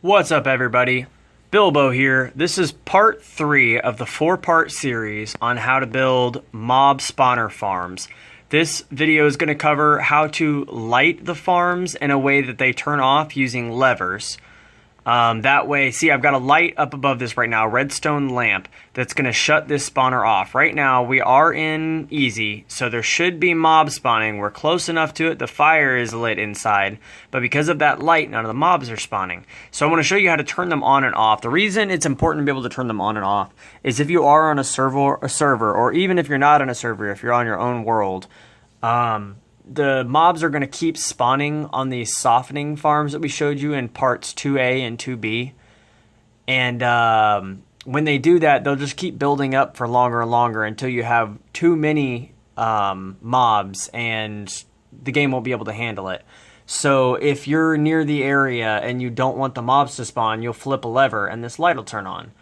What's up, everybody? Bilbo here. This is part 3 of the 4-part series on how to build mob spawner farms. This video is going to cover how to light the farms in a way that they turn off using levers. That way, see, I've got a light up above this right now, a redstone lamp, that's going to shut this spawner off. Right now, we are in easy, so there should be mob spawning. We're close enough to it. The fire is lit inside, but because of that light, none of the mobs are spawning. So I want to show you how to turn them on and off. The reason it's important to be able to turn them on and off is if you are on a server, or even if you're not on a server, if you're on your own world, the mobs are going to keep spawning on these softening farms that we showed you in parts 2A and 2B. And when they do that, they'll just keep building up for longer and longer until you have too many mobs and the game won't be able to handle it. So if you're near the area and you don't want the mobs to spawn, you'll flip a lever and this light will turn on.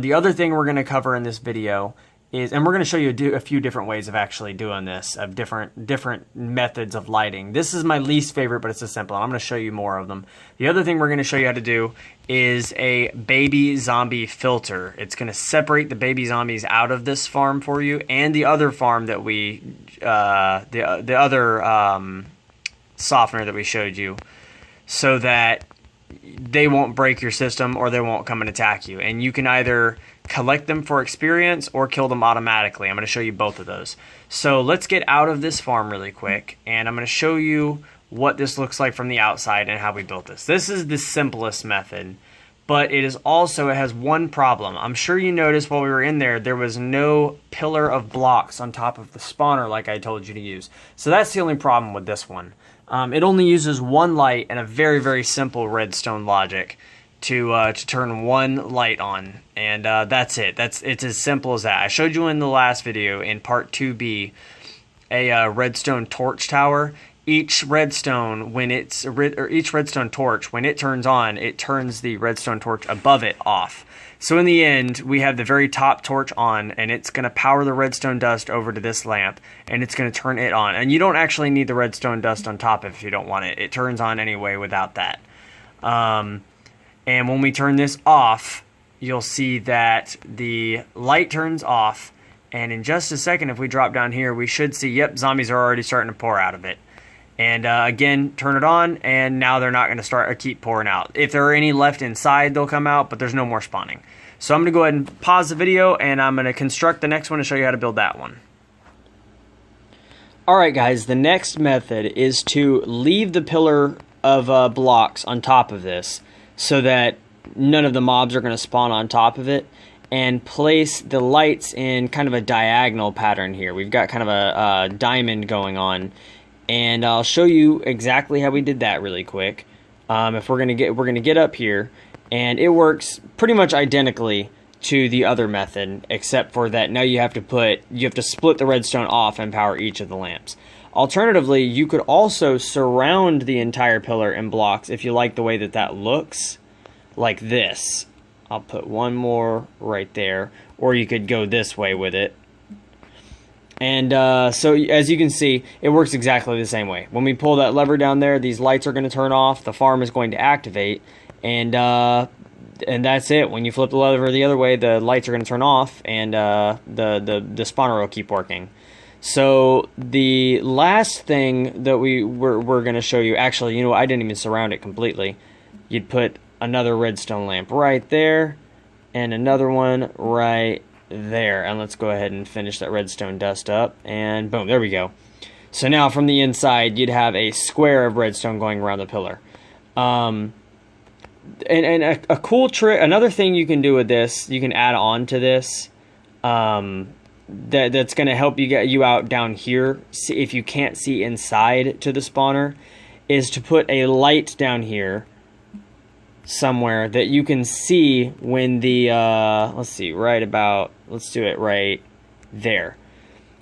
The other thing we're going to cover in this video is, and we're going to show you a few different ways of actually doing this, of different methods of lighting. This is my least favorite, but it's a simple, and I'm going to show you more of them. The other thing we're going to show you how to do is a baby zombie filter. It's going to separate the baby zombies out of this farm for you, and the other farm that we, the other softener that we showed you, so that they won't break your system or they won't come and attack you. And you can either collect them for experience or kill them automatically. I'm going to show you both of those. So let's get out of this farm really quick, and I'm going to show you what this looks like from the outside and how we built this. This is the simplest method, but it has one problem. I'm sure you noticed while we were in there, there was no pillar of blocks on top of the spawner like I told you to use. So that's the only problem with this one. It only uses one light and a very, very simple redstone logic to turn one light on, and that's it. It's as simple as that. I showed you in the last video in part 2B a redstone torch tower. Each redstone torch, when it turns on, it turns the redstone torch above it off. So in the end, we have the very top torch on, and it's going to power the redstone dust over to this lamp, and it's going to turn it on. And you don't actually need the redstone dust on top if you don't want it. It turns on anyway without that. And when we turn this off, you'll see that the light turns off, and in just a second, if we drop down here, we should see, yep, zombies are already starting to pour out of it. And again, turn it on, and now they're not going to keep pouring out. If there are any left inside, they'll come out, but there's no more spawning. So I'm going to go ahead and pause the video, and I'm going to construct the next one to show you how to build that one. Alright guys, the next method is to leave the pillar of blocks on top of this so that none of the mobs are going to spawn on top of it, and place the lights in kind of a diagonal pattern here. We've got kind of a diamond going on. And I'll show you exactly how we did that really quick. If we're gonna get up here, and it works pretty much identically to the other method, except for that now you have to split the redstone off and power each of the lamps. Alternatively, you could also surround the entire pillar in blocks if you like the way that looks, like this. I'll put one more right there, or you could go this way with it. And so as you can see, it works exactly the same way. When we pull that lever down there, these lights are going to turn off, the farm is going to activate, and that's it. When you flip the lever the other way, the lights are going to turn off, and the spawner will keep working. So the last thing that we're going to show you, actually, you know, I didn't even surround it completely. You'd put another redstone lamp right there, and another one right there, and let's go ahead and finish that redstone dust up, and boom, there we go. So now from the inside, you'd have a square of redstone going around the pillar. And a cool trick, another thing you can do with this, you can add on to this, that's going to help you get you out down here, if you can't see inside to the spawner, is to put a light down here somewhere that you can see when the let's do it right there.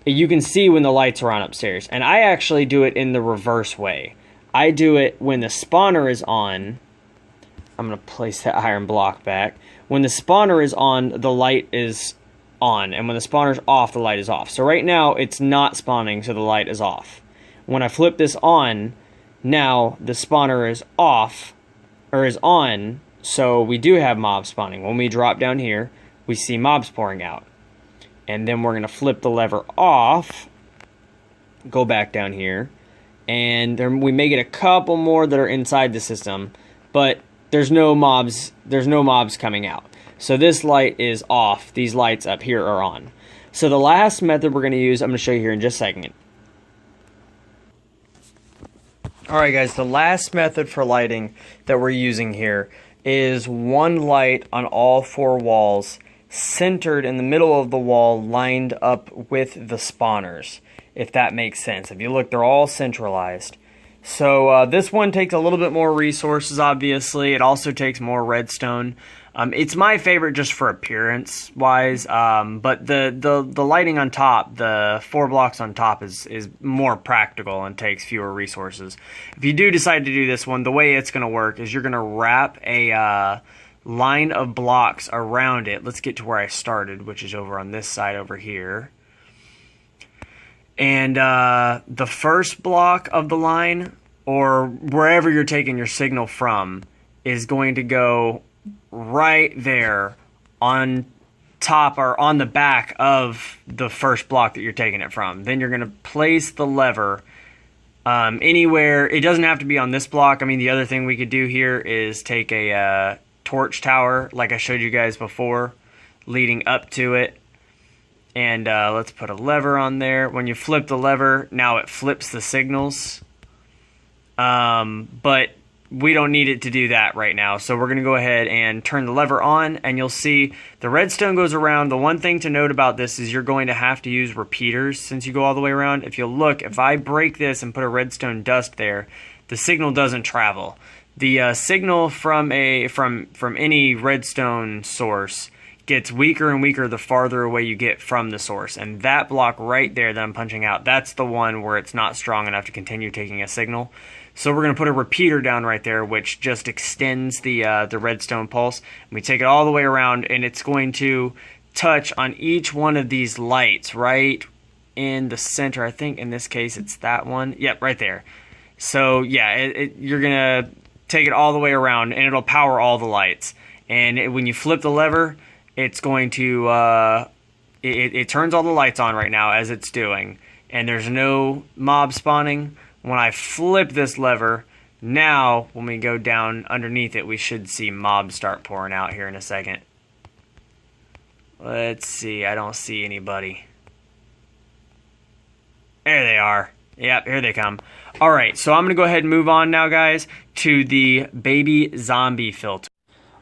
You can see when the lights are on upstairs, and I actually do it in the reverse way. I do it when the spawner is on. I'm gonna place that iron block back. When the spawner is on, the light is on, and when the spawner is off, the light is off. So right now it's not spawning, so the light is off. When I flip this on, now the spawner is off, or is on, So we do have mobs spawning. When we drop down here, we see mobs pouring out. And then we're going to flip the lever off, go back down here, and then we may get a couple more that are inside the system, but there's no mobs coming out. So this light is off. These lights up here are on. So the last method we're going to use, I'm going to show you here in just a second. Alright guys, the last method for lighting that we're using here is one light on all four walls, centered in the middle of the wall, lined up with the spawners, if that makes sense. If you look, they're all centralized. So this one takes a little bit more resources, obviously. It also takes more redstone. It's my favorite just for appearance wise, but the lighting on top, the 4 blocks on top, is more practical and takes fewer resources. If you do decide to do this one, the way it's going to work is you're going to wrap a line of blocks around it. Let's get to where I started, which is over on this side over here. And the first block of the line, or wherever you're taking your signal from, is going to go right there on top or on the back of the first block that you're taking it from. Then you're going to place the lever anywhere. It doesn't have to be on this block. I mean, the other thing we could do here is take a torch tower, like I showed you guys before, leading up to it. And let's put a lever on there. When you flip the lever, now it flips the signals. But we don't need it to do that right now. So we're going to go ahead and turn the lever on, and you'll see the redstone goes around. The one thing to note about this is you're going to have to use repeaters since you go all the way around. If you look, if I break this and put a redstone dust there, the signal doesn't travel. The signal from any redstone source gets weaker and weaker the farther away you get from the source. And that block right there that I'm punching out, that's the one where it's not strong enough to continue taking a signal. So we're going to put a repeater down right there, which just extends the redstone pulse. And we take it all the way around, and it's going to touch on each one of these lights right in the center. I think in this case it's that one. Yep, right there. So yeah, you're going to take it all the way around, and it'll power all the lights. And when you flip the lever, it's going to it turns all the lights on right now as it's doing, and there's no mob spawning. When I flip this lever, now when we go down underneath it, we should see mobs start pouring out here in a second. Let's see, I don't see anybody. There they are. Yep, here they come. Alright, so I'm going to go ahead and move on now, guys, to the baby zombie filter.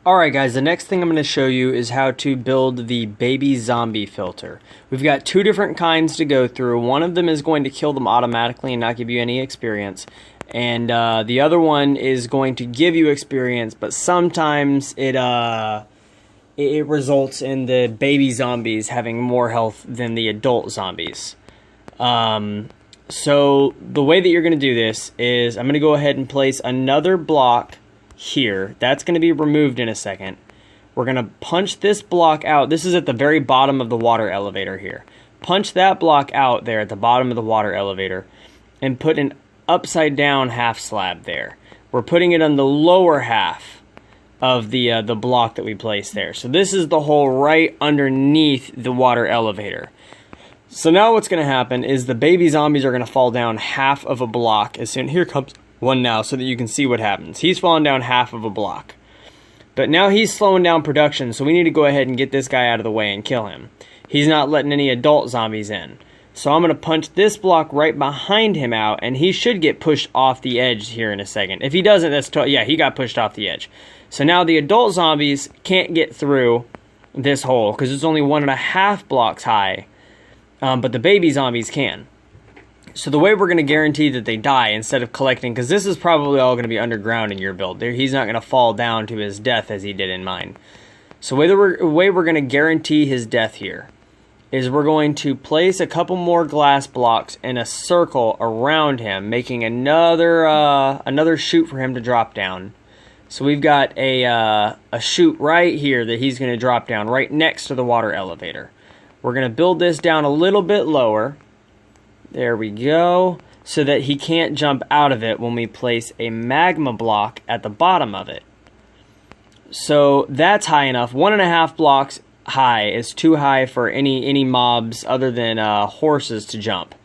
Alright guys, the next thing I'm going to show you is how to build the baby zombie filter. We've got 2 different kinds to go through. One of them is going to kill them automatically and not give you any experience. And the other one is going to give you experience, but sometimes it results in the baby zombies having more health than the adult zombies. So the way that you're going to do this is I'm going to go ahead and place another block here. That's going to be removed in a second. We're going to punch this block out. This is at the very bottom of the water elevator here. Punch that block out there at the bottom of the water elevator and put an upside down half slab there. We're putting it on the lower half of the block that we placed there. So this is the hole right underneath the water elevator. So now what's going to happen is the baby zombies are going to fall down half of a block as soon. Here comes one now so that you can see what happens. He's falling down half of a block. But now he's slowing down production, so we need to go ahead and get this guy out of the way and kill him. He's not letting any adult zombies in. So I'm going to punch this block right behind him out, and he should get pushed off the edge here in a second. If he doesn't, yeah, he got pushed off the edge. So now the adult zombies can't get through this hole because it's only 1.5 blocks high, but the baby zombies can. So the way we're going to guarantee that they die instead of collecting, because this is probably all going to be underground in your build. He's not going to fall down to his death as he did in mine. So the way we're going to guarantee his death here is we're going to place a couple more glass blocks in a circle around him, making another chute for him to drop down. So we've got a chute right here that he's going to drop down right next to the water elevator. We're going to build this down a little bit lower. There we go, so that he can't jump out of it when we place a magma block at the bottom of it. So that's high enough. 1.5 blocks high is too high for any mobs other than horses to jump.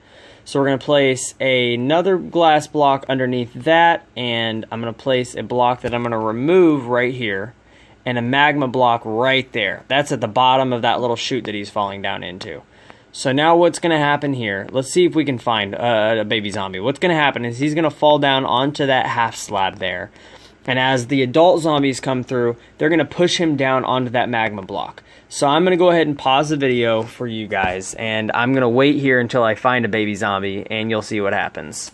So we're going to place another glass block underneath that, and I'm going to place a block that I'm going to remove right here, and a magma block right there. That's at the bottom of that little chute that he's falling down into. So now what's going to happen here, let's see if we can find a baby zombie. What's going to happen is he's going to fall down onto that half slab there. And as the adult zombies come through, they're going to push him down onto that magma block. So I'm going to go ahead and pause the video for you guys, and I'm going to wait here until I find a baby zombie, and you'll see what happens.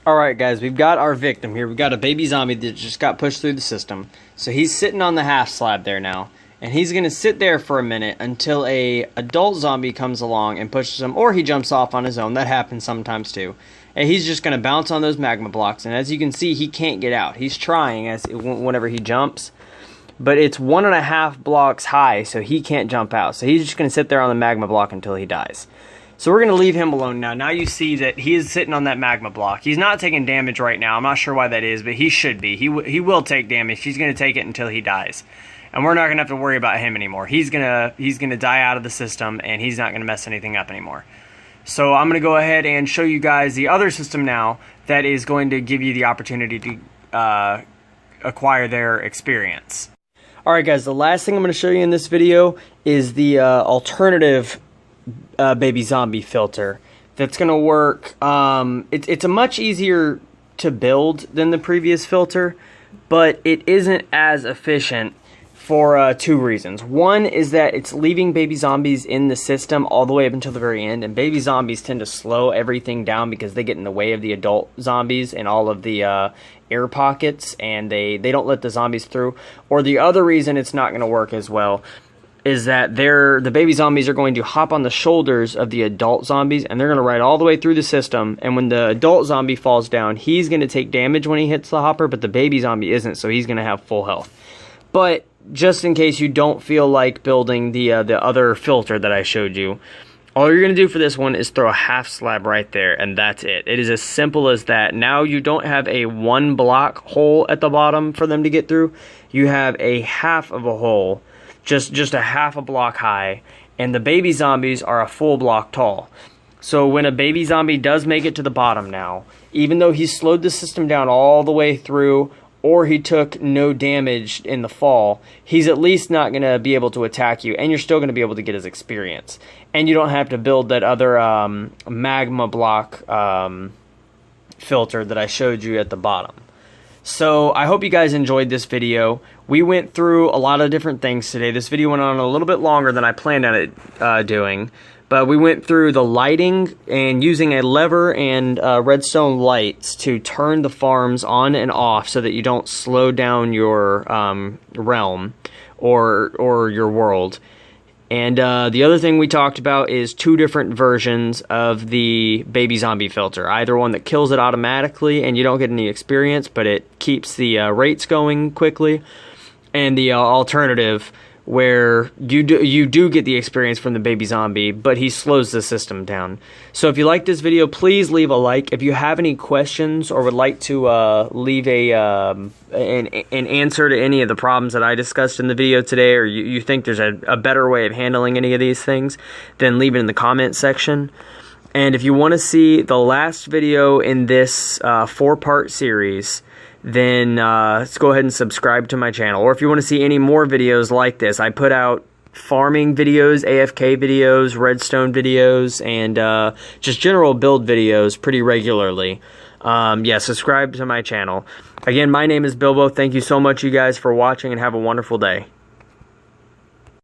Alright guys, we've got our victim here. We've got a baby zombie that just got pushed through the system. So he's sitting on the half slab there now. And he's going to sit there for a minute until a adult zombie comes along and pushes him, or he jumps off on his own. That happens sometimes too. And he's just going to bounce on those magma blocks, and as you can see, he can't get out. He's trying whenever he jumps, but it's 1.5 blocks high, so he can't jump out. So he's just going to sit there on the magma block until he dies. So we're going to leave him alone now. Now you see that he is sitting on that magma block. He's not taking damage right now. I'm not sure why that is, but he should be. He will take damage. He's going to take it until he dies. And we're not going to have to worry about him anymore. He's gonna die out of the system, and he's not going to mess anything up anymore. So I'm going to go ahead and show you guys the other system now that is going to give you the opportunity to acquire their experience. Alright guys, the last thing I'm going to show you in this video is the alternative baby zombie filter that's going to work. It's a much easier to build than the previous filter, but it isn't as efficient for 2 reasons. One is that it's leaving baby zombies in the system all the way up until the very end, and baby zombies tend to slow everything down because they get in the way of the adult zombies and all of the air pockets, and they don't let the zombies through. Or the other reason it's not going to work as well is that the baby zombies are going to hop on the shoulders of the adult zombies, and they're going to ride all the way through the system, and when the adult zombie falls down, he's going to take damage when he hits the hopper, but the baby zombie isn't, so he's going to have full health. But just in case you don't feel like building the other filter that I showed you, all you're going to do for this one is throw a half slab right there, and that's it. It is as simple as that. Now you don't have a 1 block hole at the bottom for them to get through. You have a half of a hole, just a half a block high, and the baby zombies are a full block tall. So when a baby zombie does make it to the bottom now, even though he slowed the system down all the way through, or he took no damage in the fall, he's at least not going to be able to attack you, and you're still going to be able to get his experience. And you don't have to build that other magma block filter that I showed you at the bottom. So I hope you guys enjoyed this video. We went through a lot of different things today. This video went on a little bit longer than I planned on it doing. But we went through the lighting and using a lever and redstone lights to turn the farms on and off so that you don't slow down your realm or your world. And the other thing we talked about is 2 different versions of the baby zombie filter. Either one that kills it automatically and you don't get any experience, but it keeps the rates going quickly, and the alternative where you do get the experience from the baby zombie, but he slows the system down. So if you like this video, please leave a like. If you have any questions or would like to leave an answer to any of the problems that I discussed in the video today, or you think there's a better way of handling any of these things, then leave it in the comment section. And if you want to see the last video in this 4-part series, then let's go ahead and subscribe to my channel. Or if you want to see any more videos like this, I put out farming videos, AFK videos, redstone videos, and just general build videos pretty regularly. Yeah, subscribe to my channel. Again, my name is Bilbo. Thank you so much, you guys, for watching, and have a wonderful day.